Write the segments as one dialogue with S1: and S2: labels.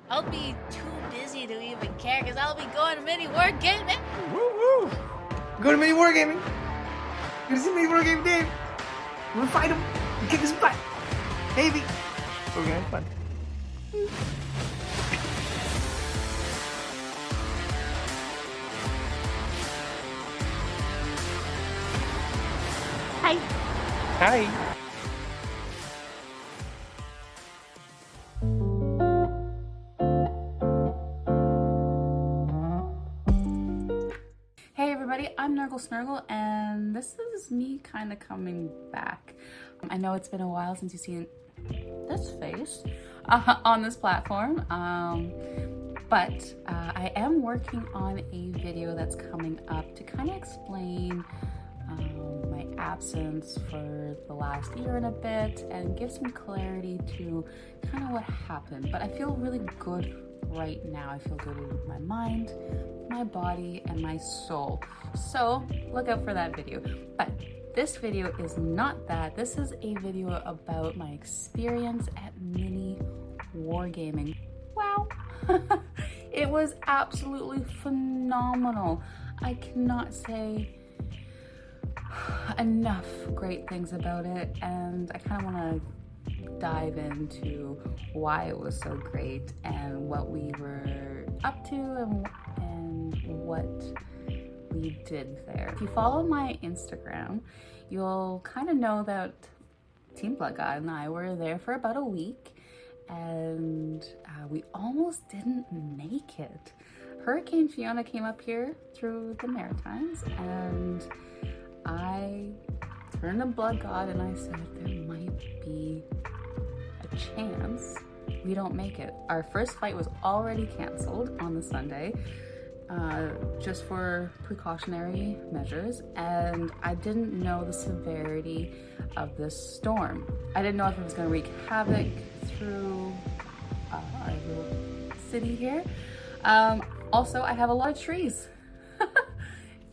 S1: I'll be too busy to even care because I'll be going to Miniwargaming.
S2: Woo woo! Go to Miniwargaming. Gonna see Miniwargaming Dave. We're gonna fight him and kick his butt. Maybe. We're gonna have fun.
S1: Hi.
S2: Hi.
S3: Hey everybody, I'm Nurgle Snurgle, and this is me kind of coming back. I know it's been a while since you've seen this face on this platform, but I am working on a video that's coming up to kind of explain my absence for the last year and a bit and give some clarity to kind of what happened. But I feel really good right now. I feel good in my mind, my body, and my soul. So look out for that video. But this video is not that. This is a video about my experience at Miniwargaming. Wow. It was absolutely phenomenal. I cannot say enough great things about it, and I kind of want to dive into why it was so great and what we were up to and what we did there. If you follow my Instagram, you'll kind of know that Team Bloodgod and I were there for about a week, and we almost didn't make it. Hurricane Fiona came up here through the Maritimes, and I turned to Bloodgod and I said there might be a chance we don't make it. Our first flight was already canceled on the Sunday, just for precautionary measures, and I didn't know the severity of this storm. I didn't know if it was going to wreak havoc through our little city here. Also, I have a lot of trees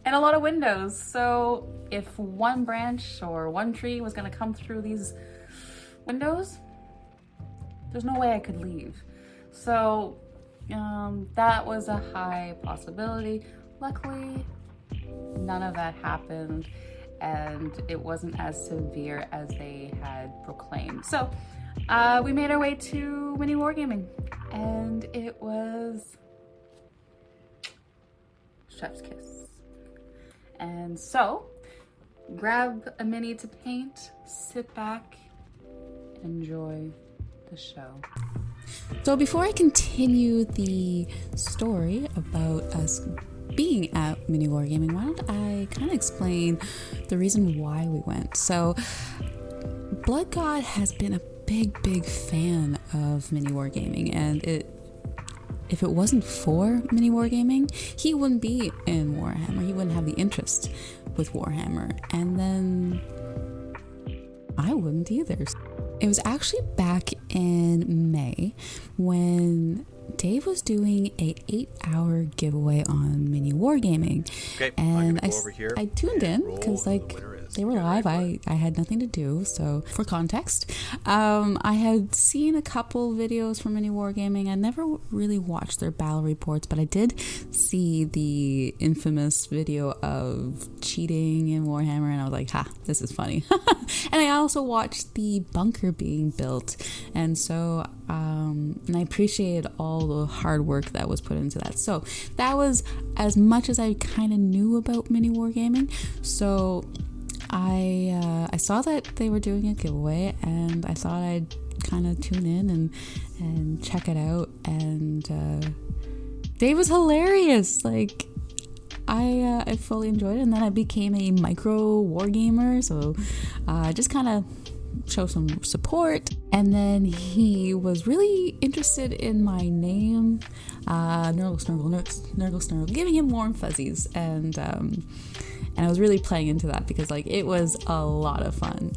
S3: and a lot of windows, so if one branch or one tree was going to come through these windows, there's no way I could leave. So that was a high possibility. Luckily, none of that happened, and it wasn't as severe as they had proclaimed. So we made our way to Miniwargaming, and it was chef's kiss. And so grab a mini to paint, sit back, enjoy the show. So before I continue the story about us being at Miniwargaming, why don't I kind of explain the reason why we went. So Bloodgod has been a big fan of Miniwargaming, and if it wasn't for Miniwargaming, he wouldn't be in Warhammer. He wouldn't have the interest with Warhammer, and then I wouldn't either. It was actually back in May when Dave was doing a 8-hour giveaway on Miniwargaming.
S4: Okay,
S3: and
S4: I
S3: tuned in because they were live. I had nothing to do, so for context, I had seen a couple videos from Miniwargaming. I never really watched their battle reports, but I did see the infamous video of cheating in Warhammer, and I was like, ha, this is funny. And I also watched the bunker being built, and so and I appreciated all the hard work that was put into that. So that was as much as I kind of knew about Miniwargaming. So I saw that they were doing a giveaway, and I thought I'd kind of tune in and check it out. And Dave was hilarious. Like, I fully enjoyed it, and then I became a micro wargamer, so just kind of show some support. And then he was really interested in my name, Nurgle Snurgle, giving him warm fuzzies, and I was really playing into that because, like, it was a lot of fun.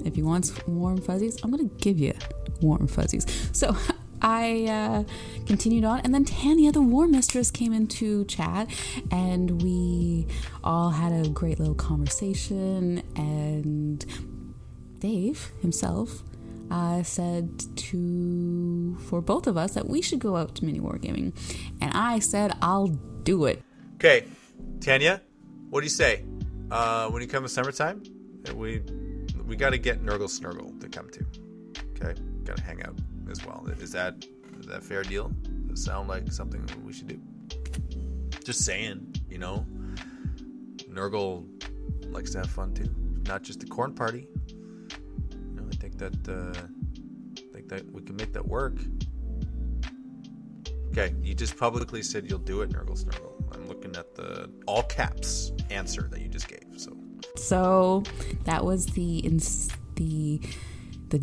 S3: If you want warm fuzzies, I'm gonna give you warm fuzzies. So I continued on, and then Tanya, the War Mistress, came into chat, and we all had a great little conversation. And Dave himself said for both of us that we should go out to Miniwargaming. And I said, I'll do it.
S4: Okay, Tanya, what do you say? When you come in summertime, we got to get Nurgle Snurgle to come too. Okay, got to hang out as well. Is that a fair deal? Does it sound like something we should do? Just saying, you know. Nurgle likes to have fun too, not just a corn party. You know, I think that we can make that work. Okay, you just publicly said you'll do it, Nurgle Snurgle. I'm looking at the all caps answer that you just gave.
S3: So that was the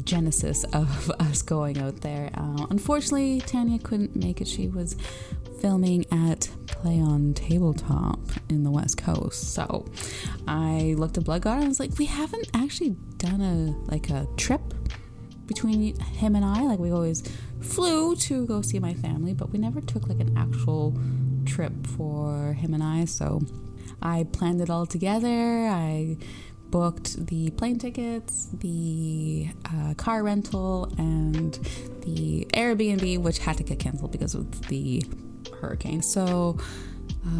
S3: genesis of us going out there. Unfortunately, Tanya couldn't make it. She was filming at Play on Tabletop in the West Coast. So I looked at Bloodgod and I was like, we haven't actually done a trip between him and I. Like, we always flew to go see my family, but we never took like an actual trip for him and I. So I planned it all together. I booked the plane tickets, the car rental, and the Airbnb, which had to get canceled because of the hurricane. So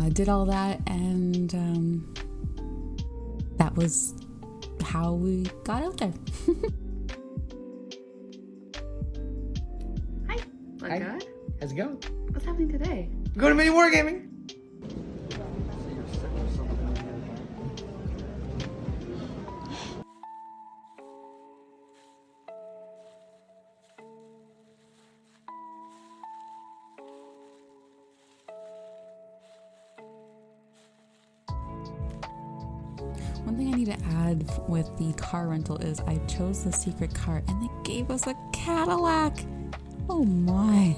S3: I did all that, and that was how we got out there. Hi, Bloodgod.
S2: How's it going?
S3: What's happening today?
S2: Go to Miniwargaming.
S3: One thing I need to add with the car rental is I chose the secret car and they gave us a Cadillac. Oh my.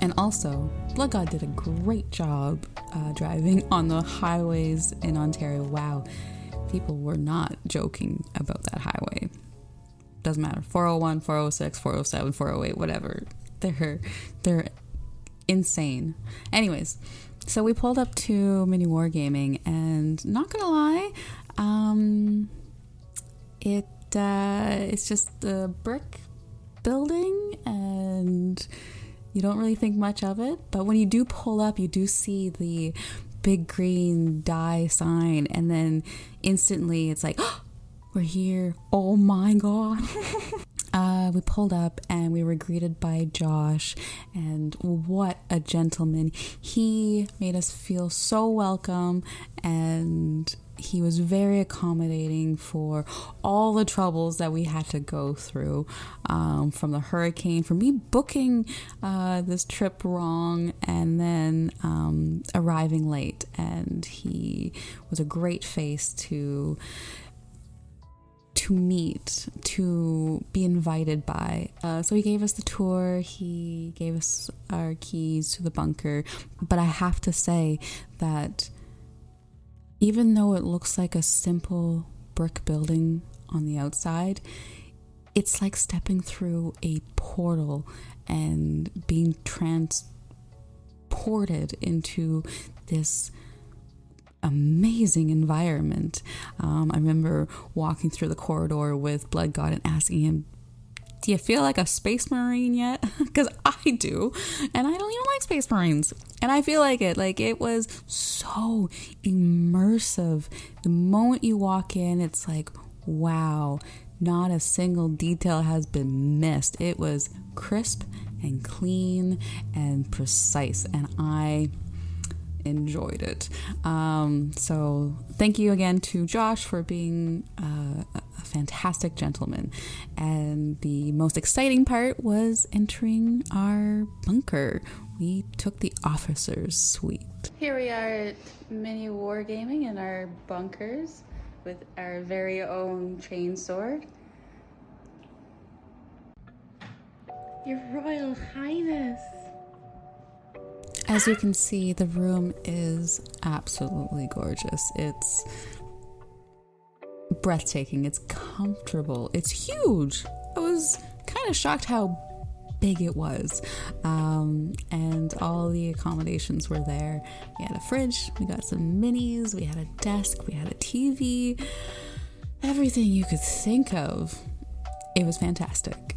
S3: And also, Bloodgod did a great job driving on the highways in Ontario. Wow. People were not joking about that highway. Doesn't matter. 401, 406, 407, 408, whatever. They're insane. Anyways, so we pulled up to Miniwargaming, and not gonna lie, it's just a brick building and you don't really think much of it, but when you do pull up, you do see the big green die sign, and then instantly it's like, oh, we're here. Oh my god. We pulled up and we were greeted by Josh, and what a gentleman. He made us feel so welcome, and he was very accommodating for all the troubles that we had to go through, from the hurricane, for me booking this trip wrong, and then arriving late. And he was a great face to meet, to be invited by. So he gave us the tour, he gave us our keys to the bunker. But I have to say that even though it looks like a simple brick building on the outside, it's like stepping through a portal and being transported into this amazing environment. I remember walking through the corridor with Bloodgod and asking him, do you feel like a space marine yet? Because I do, and I don't even like space marines, and I feel like it. Like, it was so immersive. The moment you walk in, it's like, wow, not a single detail has been missed. It was crisp and clean and precise, and I enjoyed it. So thank you again to Josh for being a fantastic gentleman. And the most exciting part was entering our bunker. We took the officer's suite. Here we are at Miniwargaming in our bunkers with our very own chainsword. Your Royal Highness. As you can see, the room is absolutely gorgeous. It's breathtaking. It's comfortable. It's huge. I was kind of shocked how big it was. And all the accommodations were there. We had a fridge, we got some minis, we had a desk, we had a TV, everything you could think of. It was fantastic.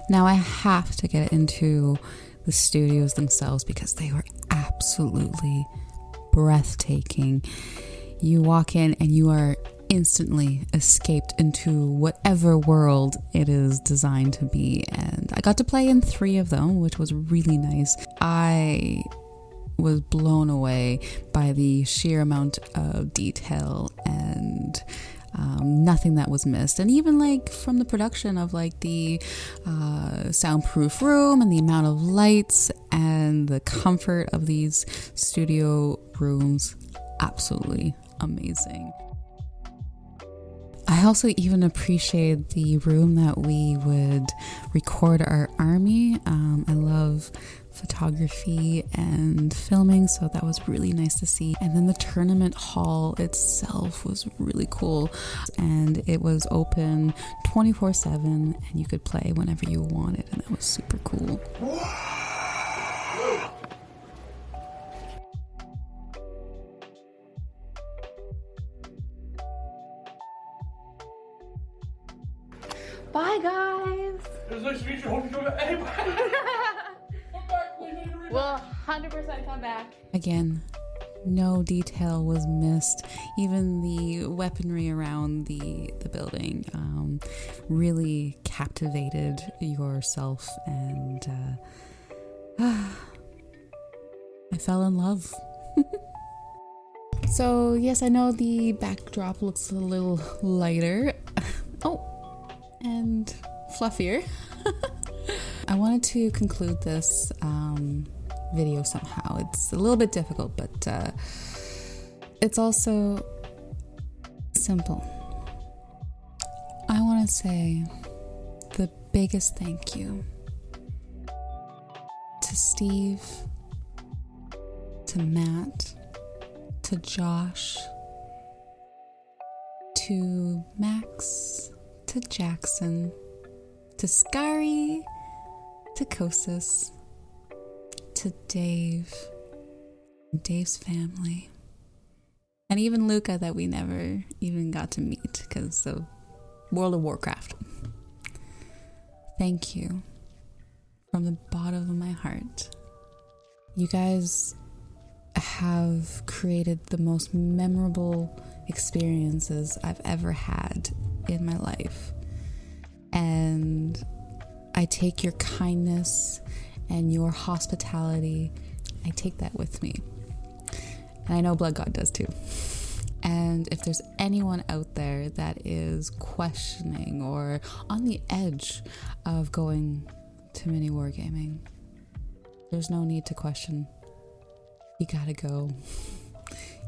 S3: Now I have to get into the studios themselves because they were absolutely breathtaking. You walk in and you are instantly escaped into whatever world it is designed to be, and I got to play in 3 of them, which was really nice. I was blown away by the sheer amount of detail and nothing that was missed, and even like from the production of like the soundproof room and the amount of lights and the comfort of these studio rooms, absolutely amazing. I also even appreciate the room that we would record our army. I love photography and filming, so that was really nice to see. And then the tournament hall itself was really cool, and it was open 24/7 and you could play whenever you wanted, and that was super cool. Bye guys.
S2: It was nice to meet you. Hope you come back. Hey, come back, please.
S3: We'll 100% come back. Again, no detail was missed. Even the weaponry around the building really captivated yourself, and I fell in love. So yes, I know the backdrop looks a little lighter. Oh, and fluffier. I wanted to conclude this video somehow. It's a little bit difficult, but it's also simple. I want to say the biggest thank you to Steve, to Matt, to Josh, to Max, to Jackson, to Skari, to Kosis, to Dave, Dave's family, and even Luca that we never even got to meet because of World of Warcraft. Thank you from the bottom of my heart. You guys have created the most memorable experiences I've ever had in my life, and I take your kindness and your hospitality, I take that with me, and I know Bloodgod does too. And if there's anyone out there that is questioning or on the edge of going to Miniwargaming, there's no need to question. You gotta go.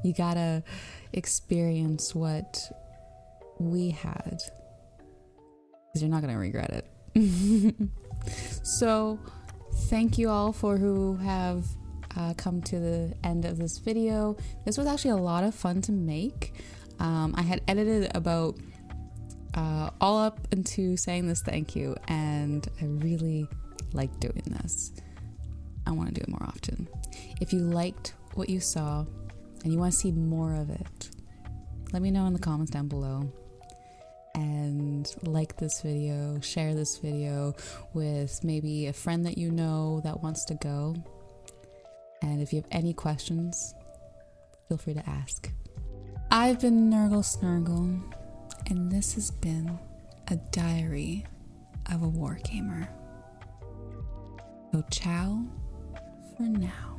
S3: You gotta experience what we had, because you're not gonna regret it. So thank you all for who have come to the end of this video. This was actually a lot of fun to make. I had edited about all up into saying this thank you, and I really like doing this. I want to do it more often. If you liked what you saw and you want to see more of it, let me know in the comments down below. And like this video, share this video with maybe a friend that you know that wants to go. And if you have any questions, feel free to ask. I've been Snurgle, and this has been a diary of a wargamer. So ciao for now.